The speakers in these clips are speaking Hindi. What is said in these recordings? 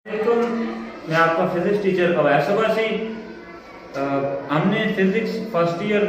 मैं आपका फिजिक्स टीचर अवैस अब्बासी। हमने फिजिक्स फर्स्ट ईयर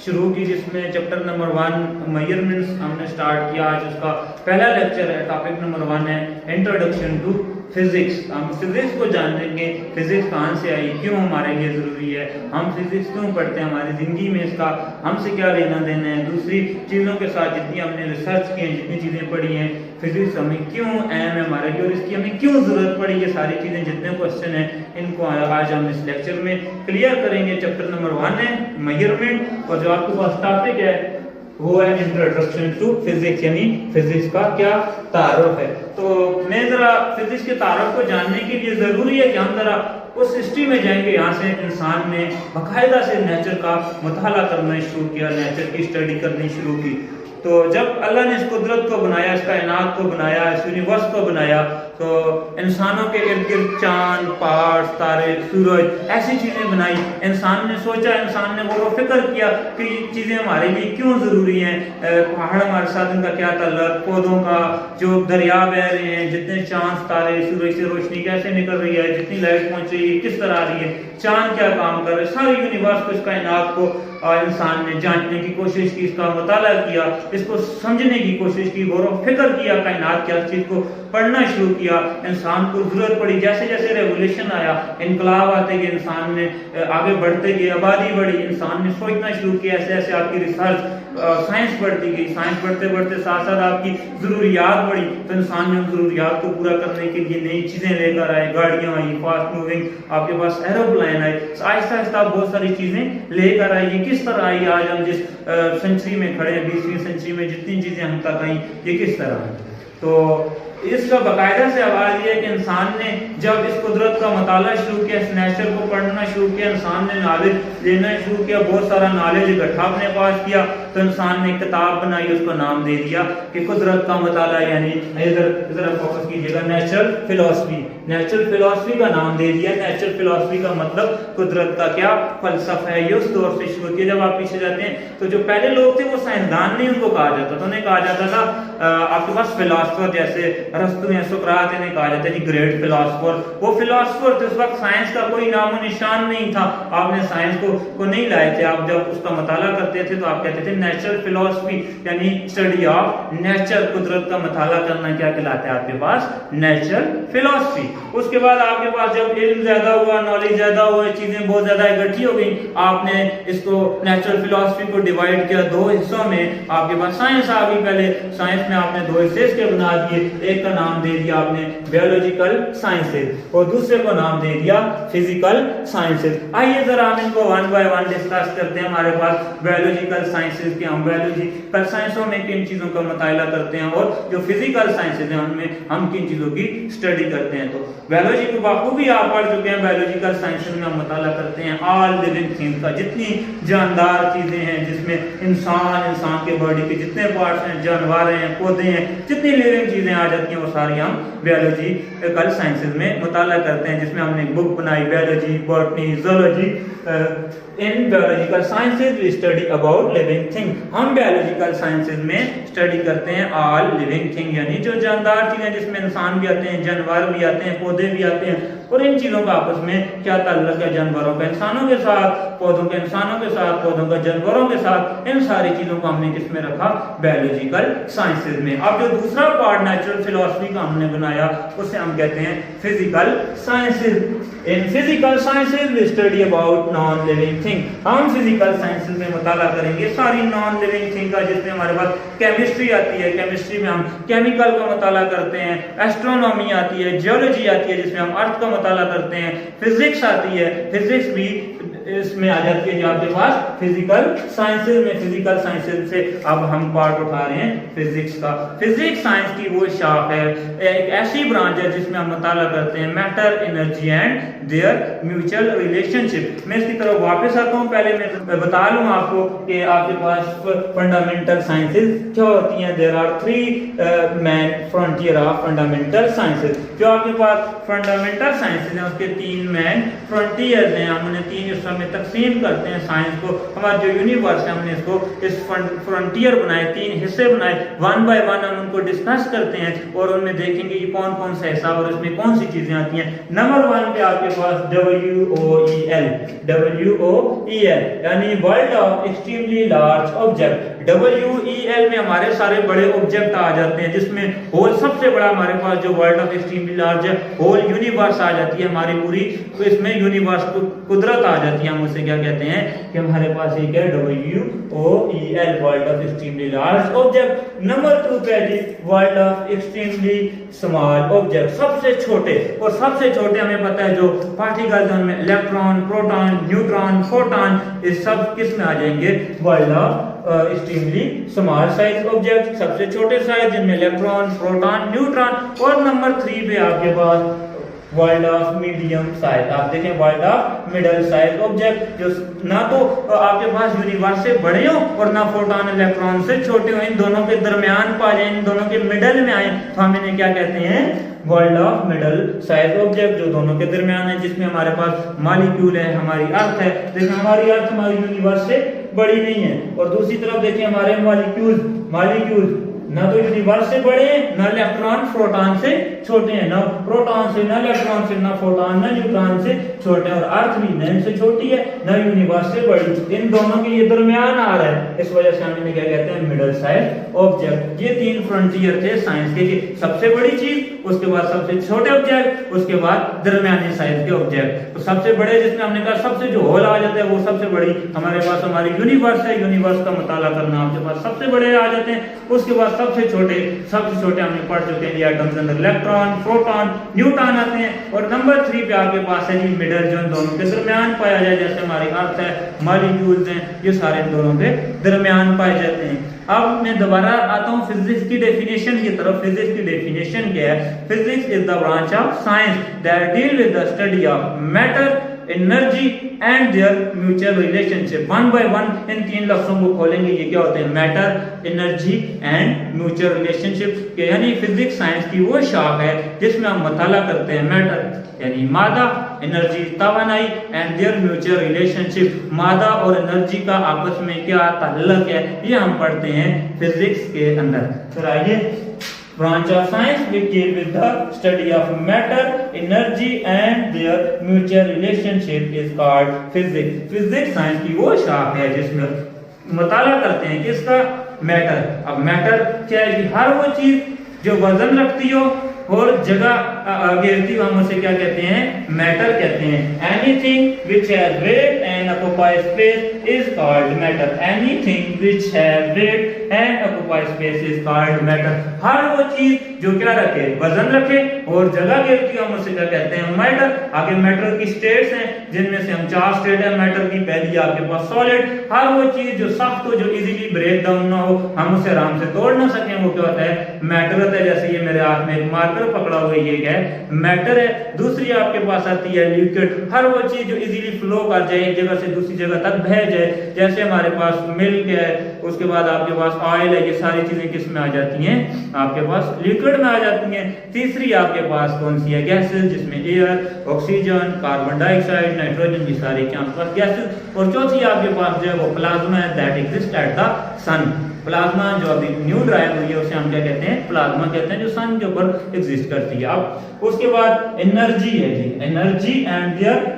शुरू की जिसमें चैप्टर नंबर 1 मेजरमेंट्स हमने स्टार्ट किया। आज उसका पहला लेक्चर है। टॉपिक नंबर 1 है इंट्रोडक्शन टू फिजिक्स। हम फिजिक्स को जानेंगे, फिजिक्स कहाँ से आई, क्यों हमारे लिए ज़रूरी है, हम फिजिक्स क्यों पढ़ते हैं, हमारी ज़िंदगी में इसका हमसे क्या लेना देना है। दूसरी चीज़ों के साथ जितनी हमने रिसर्च की है, जितनी चीज़ें पढ़ी हैं, फिजिक्स हमें क्यों अहम है हमारे लिए और इसकी हमें क्यों ज़रूरत पड़ी, ये सारी चीज़ें जितने क्वेश्चन हैं इनको आज हम इस लेक्चर में क्लियर करेंगे। चैप्टर नंबर 1 है मेजरमेंट और जो आपके पास टॉपिक है वो है इंट्रोडक्शन टू फिजिक्स, यानी फिजिक्स का क्या तारुफ है। तो मैं जरा फिजिक्स के तारुफ को जानने के लिए जरूरी है कि हम जरा उस हिस्ट्री में जाएंगे। यहाँ से इंसान ने बाकायदा से नेचर का मुताला करना शुरू किया, नेचर की स्टडी करनी शुरू की। तो जब अल्लाह ने इस कुदरत को बनाया, इस कायनात को बनाया, इस यूनिवर्स को बनाया, तो इंसानों के इर्द गिर्द चांद, पहाड़, तारे, सूरज ऐसी चीजें बनाई। इंसान ने सोचा, इंसान ने गौर व फिक्र किया कि ये चीजें हमारे लिए क्यों जरूरी हैं। पहाड़ हमारे साथ इनका क्या ताल्लुक, पौधों का, जो दरिया बह रहे हैं, जितने चांद तारे, सूरज से रोशनी कैसे निकल रही है, जितनी लाइट पहुंच रही है, किस तरह आ रही है, चांद क्या काम कर रहे हैं, सारी यूनिवर्स को, इस कायनात को इंसान ने जानने की कोशिश की, इसका मुताला किया, इसको समझने की कोशिश की, गौर व फिक्र किया, कायनात की हर चीज को पढ़ना शुरू किया। इंसान को जरूरत पड़ी, जैसे जैसे रेवोल्यूशन आया, इनकलाब आते गए, इंसान ने आगे बढ़ते गए, आबादी बढ़ी, इंसान ने सोचना शुरू किया, ऐसे ऐसे आपकी रिसर्च साइंस बढ़ती गई, साइंस बढ़ते बढ़ते साथ साथ आपकी जरूरियात बढ़ी, तो इंसान ने उन जरूरियात को पूरा करने के लिए नई चीजें लेकर आए, गाड़ियां आई, फास्ट मूविंग, आपके पास एरोप्लेन आए, आहिस्ता आहिस्ता बहुत सारी चीजें लेकर आई। ये किस तरह आई, आज हम जिस सेंचुरी में खड़े हैं, 20वीं सेंचुरी में जितनी चीजें हम तक आई, ये किस तरह आई। तो इसका बाकायदा से आवाज ये है कि इंसान ने जब इस कुदरत का मुताला शुरू किया, इस नेचर को पढ़ना शुरू किया, इंसान ने नॉलेज लेना शुरू किया, बहुत सारा नॉलेज इकट्ठा अपने पास किया, तो इंसान ने किताब बनाई, उसको नाम दे दिया कि कुदरत का मुताला, यानी इधर फोकस कीजिएगा, नेचुरल फिलॉसफी। नेचुरल फिलॉसफी का नाम दे दिया। नेचुरल फिलॉसफी का मतलब कुदरत का क्या फलसफा है। ये उस दौर से शुरू किया। जब आप पीछे जाते हैं तो जो पहले लोग थे वो साइंसदान नहीं उनको कहा जाता था, उन्हें कहा जाता था आपके पास फिलॉसफर, जैसे अरस्तु हैं, सुकरात, इन्हें कहा जाता है जी ग्रेट फिलॉसफर। वो फिलॉसफर थे, उस वक्त साइंस का कोई नामो निशान नहीं था, आपने साइंस को नहीं लाए थे। आप जब उसका मुताला करते थे तो आप कहते थे नेचुरल फिलॉसफी, यानी स्टडी ऑफ नेचर, कुदरत का मुताला करना क्या कहलाता है आपके पास, नेचुरल फिलॉसफी। उसके बाद आपके पास जब इल्म ज्यादा हुआ, नॉलेज ज्यादा हुआ, चीजें बहुत ज्यादा इकट्ठी हो गई, आपने इसको नेचुरल फिलॉसफी को डिवाइड किया 2 हिस्सों में। आपके पास साइंस आ गई। पहले साइंस में आपने 2 हिस्से इसके बना दिए, एक का नाम दे दिया आपने बायोलॉजिकल साइंसेज और दूसरे को नाम दे दिया फिजिकल साइंसेज। आइए जरा हम इनको 1 बाय 1 डिस्कस करते हैं। हमारे पास बायोलॉजिकल साइंसेज के, हम बायोलॉजिकल साइंसों में किन चीजों का मुताला करते हैं और जो फिजिकल साइंसेज हैं उनमें हम किन चीजों की स्टडी करते हैं। तो बायोलॉजी को बाखूबी आप पढ़ चुके हैं। बायोलॉजिकल साइंसेज में हम मुताला करते हैं ऑल लिविंग थिंग्स का, जितनी जानदार चीजें हैं, जिसमें इंसान के बॉडी के जितने पार्ट्स हैं, जानवर हैं, पौधे हैं, जितनी लिविंग चीजें आ जाती हैं वो सारी हम बायोलॉजिकल साइंसेज में मुताला करते हैं, जिसमें हमने एक बुक बनाई, biology, botany, zoology. In biological sciences we study about living thing. हम बायोलॉजिकल साइंसेज में स्टडी करते हैं ऑल लिविंग थिंग, यानी जो जानदार चीजें, जिसमें इंसान भी आते हैं, जानवर भी आते हैं, पौधे भी आते हैं, और इन चीजों का आपस में क्या ताल्लुक है, जानवरों का इंसानों के साथ, पौधों के इंसानों के साथ, पौधों का जानवरों के साथ, इन सारी चीजों को हमने किस में रखा, बायोलॉजिकल साइंसेज में। अब जो दूसरा पार्ट नेचुरल फिलॉसफी का हमने बनाया उसे हम कहते हैं physical sciences. In physical sciences we study about non living thing. हम फिजिकल साइंसेज में मुताला करेंगे सारी नॉन लिविंग थिंग का, जिसमें हमारे पास केमिस्ट्री आती है, केमिस्ट्री में हम केमिकल का मुताला करते हैं, एस्ट्रोनॉमी आती है, जियोलॉजी आती है जिसमें हम अर्थ का मुताला करते हैं, फिजिक्स आती है, फिजिक्स भी इसमें आ जाती है जो आपके पास फिजिकल साइंसेज में। फिजिकल साइंसेज से अब हम पार्ट उठा रहे हैं फिजिक्स का। फिजिक्स साइंस की वो शाख है, एक ऐसी ब्रांच है जिसमें हम मुताला करते हैं matter, energy and their mutual relationship. मैं इसकी तरफ वापस आता हूँ, पहले मैं बता लूँ आपको कि आपके पास फंडामेंटल साइंसेज क्या होती हैं। There are 3 main frontier of fundamental sciences. जो आपके पास फंडामेंटल साइंसेज हैं उसके 3 मेन फ्रंटियर हैं, हमने 3 में तकसीम करते हैं साइंस को, हमारा जो यूनिवर्स है हमने इसको इस फ्रंटियर बनाए, 3 हिस्से बनाए, 1 बाय 1 हम उनको डिस्कस करते हैं और उनमें देखेंगे कि कौन कौन सा हिस्सा और इसमें कौन सी चीजें आती हैं। नंबर 1 पे आपके पास WOEL, WOEL यानी world of extremely large object. WEL में हमारे सारे बड़े ऑब्जेक्ट आ जाते हैं, जिसमें होल सबसे बड़ा हमारे पास जो वर्ल्ड ऑफ एक्सट्रीमली लार्ज है, होल यूनिवर्स आ जाती है हमारी पूरी, तो इसमें यूनिवर्स कुदरत आ जाती है। हम उसे क्या कहते हैं कि हमारे पास एक है WOEL, world of extremely large object. Number 2 पे जी world of extremely small object, सबसे छोटे, और सबसे छोटे हमें पता है जो पार्टिकल्स में इलेक्ट्रॉन, प्रोटॉन, न्यूट्रॉन, फोटॉन, ये सब किस में आ जाएंगे, world of extremely small size object, सबसे छोटे साइज जिनमें इलेक्ट्रॉन, प्रोटॉन, न्यूट्रॉन। और नंबर 3 पे आपके पास वर्ल्ड ऑफ मीडियम साइज, आप देखें world of middle size object, जो ना तो आपके पास यूनिवर्स से बड़े हो और ना प्रोटॉन इलेक्ट्रॉन से छोटे हो, इन दोनों के दरमियान पा जाए, इन दोनों के मिडल में आए, तो हम इन्हें क्या कहते हैं, world of middle size object, जो दोनों के दरमियान है, जिसमें हमारे पास मॉलिक्यूल है, हमारी अर्थ है। देखिए हमारी अर्थ हमारी यूनिवर्स से बड़ी नहीं है, और दूसरी तरफ देखिए हमारे मॉलिक्यूल ना तो यूनिवर्स से बड़े हैं, ना इलेक्ट्रॉन प्रोटॉन से छोटे हैं, ना प्रोटॉन से, ना इलेक्ट्रॉन से, ना प्रोटॉन, ना न्यूट्रॉन से छोटे हैं, और अर्थ भी ना इनसे छोटी है ना यूनिवर्स से बड़ी, इन दोनों के ये दरमियान आ रहा है, इस वजह से हम इन्हें क्या कहते हैं, मिडिल साइज ऑब्जेक्ट। ये 3 फ्रंटियर थे साइंस के, सबसे बड़ी चीज, उसके बाद सबसे छोटे ऑब्जेक्ट, उसके बाद दरमियाने साइज के ऑब्जेक्ट। तो सबसे बड़े जिसमें हमने कहा सबसे जो होल आ जाता है वो सबसे बड़ी हमारे पास हमारी यूनिवर्स है, यूनिवर्स का मुताला करना आपके पास सबसे बड़े आ जाते हैं। उसके बाद सबसे छोटे हमने पढ़ चुके हैं, एटम्स अंदर इलेक्ट्रॉन, प्रोटॉन, न्यूट्रॉन आते हैं। और नंबर 3 पे आपके पास है जी मिडल, जो इन दोनों के दरमियान पाया जाए, जैसे हमारी अर्थ है, मॉलिक्यूल्स हैं, ये सारे इन दोनों के दरमियान पाए जाते हैं। अब मैं दोबारा आता हूं फिजिक्स की डेफिनेशन की तरफ। फिजिक्स की डेफिनेशन क्या है, physics is the branch of science that deal with the study of matter, energy and their mutual relationship. 1 by 1 इन 3 लफ्जों को खोलेंगे, ये क्या होते हैं, matter, energy and mutual relationship. यानी फिजिक्स साइंस की वो शाख है जिसमें हम मुताला करते हैं मैटर यानी मादा, एनर्जी तवानाई, एंड देयर म्यूचुअल रिलेशनशिप, मादा और एनर्जी का आपस में क्या ताल्लुक है, ये हम पढ़ते हैं फिजिक्स के अंदर। फिर आइए, branch of science which deal with the study of matter, energy and their mutual relationship is called physics. Physics science की वो शाख है जिसमें मुताला करते हैं किसका, मैटर। अब मैटर क्या है, हर वो चीज जो वजन रखती हो और जगह घेरती हो, हम उसे क्या कहते हैं, मैटर कहते हैं। Anything which has weight and occupy space is called matter. Anything which has weight and occupy space is called matter. हर वो चीज जो क्या रखे, वजन रखे और जगह घेरती हो, हम उसे क्या कहते हैं, मैटर। आगे मैटर की स्टेट्स हैं, जिनमें से हम 4 स्टेट है मैटर की। पहली आपके पास सॉलिड, हर वो चीज जो सख्त हो, जो इजीली ब्रेक डाउन ना हो, हम उसे आराम से तोड़ ना सकें, वो क्या होता है, मैटर होता है। जैसे ये मेरे हाथ में एक मार्कर पकड़ा हुआ, ये क्या है, मैटर है। दूसरी आपके पास आती है लिक्विड, हर वो चीज जो इजीली फ्लो कर जाए, एक जगह से दूसरी जगह तक बह जाए, जैसे हमारे पास मिल्क है, उसके बाद आपके पास ऑयल है, ये सारी चीजें किस में आ जाती हैं, आपके पास लिक्विड में आ जाती हैं। तीसरी आपके पास कौन सी है, गैसेस, जिसमें air, oxygen, carbon dioxide, nitrogen, ये सारी क्या आपके पास गैसेस। और चौथी आपके पास जो है वो प्लाज्मा है, that exist at the sun. Plasma जो अभी न्यू ड्राइव हुई है उसे हम क्या कहते हैं, प्लाज्मा कहते हैं, जो सन के ऊपर एग्जिस्ट करती है। अब उसके बाद एनर्जी है जी, energy and their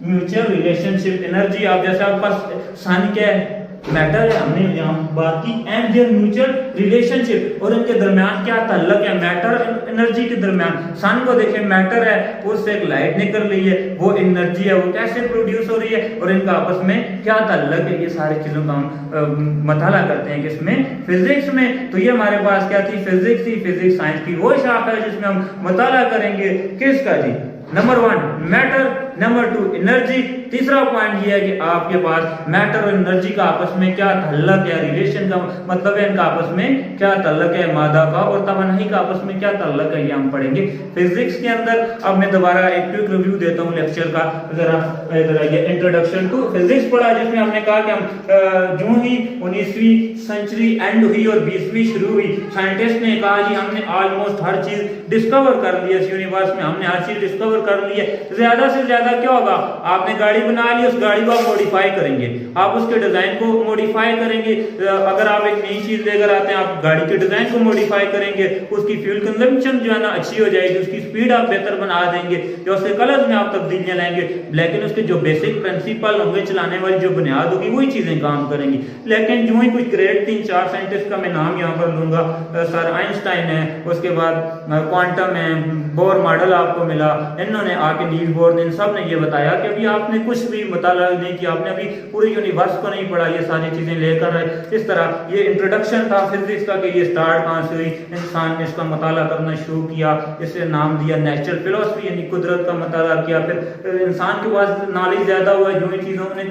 mutual relationship. Energy आप जैसे आपके पास सन क्या है, मैटर है, हमने यहाँ बात की, एंड देयर म्यूचुअल रिलेशनशिप, और इनके दरमियान क्या ताल्लुक है, मैटर एनर्जी के दरमियान। सन को देखें, मैटर है, उससे एक लाइट निकल रही है, वो एनर्जी है, वो कैसे प्रोड्यूस हो रही है, और इनका आपस में क्या ताल्लुक है, ये सारी चीजों का हम मुताला करते हैं किसमें, फिजिक्स में। तो ये हमारे पास क्या थी, फिजिक्स थी। फिजिक्स साइंस की वो शाखा है जिसमें हम मुताला करेंगे किसका जी, नंबर 1 मैटर, नंबर 2 एनर्जी। तीसरा पॉइंट ये है कि आपके पास मैटर और एनर्जी का आपस में क्या ताल्लुक है, रिलेशन का मतलब है इनका आपस में क्या ताल्लुक है, मादा का और तवानाई का आपस में क्या ताल्लुक है, ये हम पढ़ेंगे फिजिक्स के अंदर। अब मैं दोबारा एक क्विक रिव्यू देता हूँ लेक्चर का। जरा ये इंट्रोडक्शन टू फिजिक्स पढ़ा, जिसमें हमने कहा कि हम जो ही 19वीं सेंचुरी एंड हुई और 20वीं शुरू हुई, साइंटिस्ट ने कहा जी हमने ऑलमोस्ट हर चीज डिस्कवर कर ली है इस यूनिवर्स में, हमने हर चीज डिस्कवर कर ली है, ज्यादा से ज्यादा ज्यादा क्या होगा, आपने गाड़ी बना ली, उस गाड़ी को आप मॉडिफाई करेंगे, आप उसके डिजाइन को मॉडिफाई करेंगे। अगर आप एक नई चीज लेकर आते हैं, आप गाड़ी के डिजाइन को मॉडिफाई करेंगे, उसकी फ्यूल कंजम्पशन जो है ना अच्छी हो जाएगी, उसकी स्पीड आप बेहतर बना देंगे, या उसके कलर्स में आप तब्दीलियां लाएंगे, लेकिन उसके जो बेसिक प्रिंसिपल होंगे, चलाने वाली जो बुनियाद होगी, वही चीजें काम करेंगी। लेकिन जो ही कुछ ग्रेट 3-4 साइंटिस्ट का मैं नाम यहाँ पर लूंगा, सर आइंस्टाइन है, उसके बाद क्वांटम है, बोर मॉडल आपको मिला, इन्होंने आके नील्स बोर, इन सब ने ये बताया कि अभी आपने कुछ भी मुताला नहीं किया, आपने अभी पूरे यूनिवर्स को नहीं पढ़ा, ये सारी चीजें लेकर आए। इस तरह ये इंट्रोडक्शन था फिजिक्स का कि ये स्टार्ट कहाँ से हुई, इंसान ने इसका मुताला करना शुरू किया, इसे नाम दिया नेचुरल फिलॉसफी, यानी कुदरत का मुताला किया। फिर इंसान के पास नॉलेज ज्यादा हुआ, जो ही चीजों उन्हें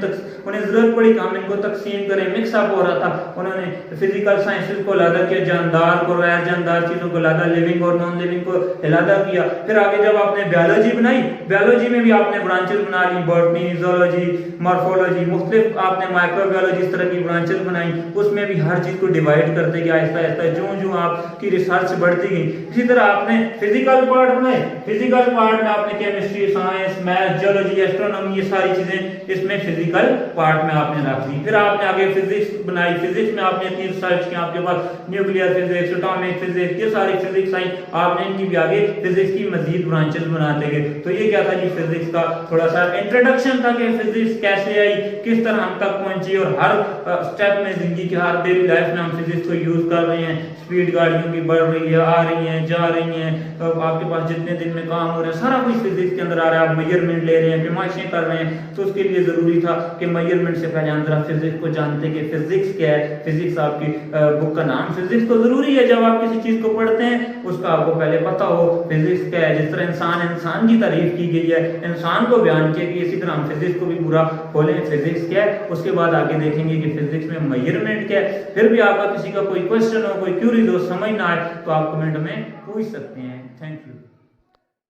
जरूरत पड़ी कि हम इनको तकसीम करें, मिक्सअप हो रहा था, उन्होंने फिजिकल साइंसेस को अलग किया, जानदार को गैर जानदार चीजों को अलग, लिविंग और नॉन लिविंग को अलग किया। फिर आगे जब आपने बायोलॉजी बनाई, बायोलॉजी में भी आपने ब्रांचेस बना ली, बॉटनी, जूलॉजी, मॉर्फोलॉजी, मुख्तलिफ आपने माइक्रोबायोलॉजी, इस तरह की ब्रांचेस बनाई, उसमें भी हर चीज को डिवाइड करते गए आहिस्ता आहिस्ता, जो आपकी रिसर्च बढ़ती गई। इसी तरह आपने फिजिकल पार्ट बनाए, फिजिकल पार्ट में आपने chemistry, science, math, geology, astronomy, ये सारी चीजें इसमें फिजिकल पार्ट में आपने रख दी। फिर आपने आगे फिजिक्स बनाई, फिजिक्स में आपने इतनी रिसर्च की, आपके पास न्यूक्लियर फिजिक्स, एटॉमिक फिजिक्स, ये सारी फिजिक्स आई, आपने इनकी भी आगे फिजिक्स की मजीद ब्रांचेस बनाते गए। तो ये क्या था जी, फिजिक्स का थोड़ा सा इंट्रोडक्शन था कि फिजिक्स कैसे आई, किस तरह हम तक पहुंची, और हर स्टेप में, जिंदगी के हर डेली लाइफ में हम फिजिक्स को यूज कर रहे हैं। स्पीड गाड़ियों की बढ़ रही है, आ रही है, जा रही है, तो आपके पास जितने दिन में काम हो रहे हैं, सारा कुछ फिजिक्स के अंदर आ रहा है। आप मेजरमेंट ले रहे हैं, पैमाइशें कर रहे हैं, तो उसके लिए जरूरी था कि मेजरमेंट से पहले अंदर आप फिजिक्स को जानते कि फिजिक्स क्या है। फिजिक्स आपकी बुक का नाम फिजिक्स तो जरूरी है, जब आप किसी चीज को पढ़ते हैं उसका आपको पहले पता हो फिजिक्स क्या है। जिस तरह इंसान की तारीफ की गई है, इंसान को बयान किया गया, इसी तरह हम फिजिक्स को भी पूरा खोलें, फिजिक्स क्या है, उसके बाद आगे देखेंगे कि फिजिक्स में मेजरमेंट क्या है। फिर भी आपका किसी का कोई क्वेश्चन हो, कोई क्यूरीज हो, समझ ना आए, तो आप कमेंट में पूछ सकते हैं। Thank you.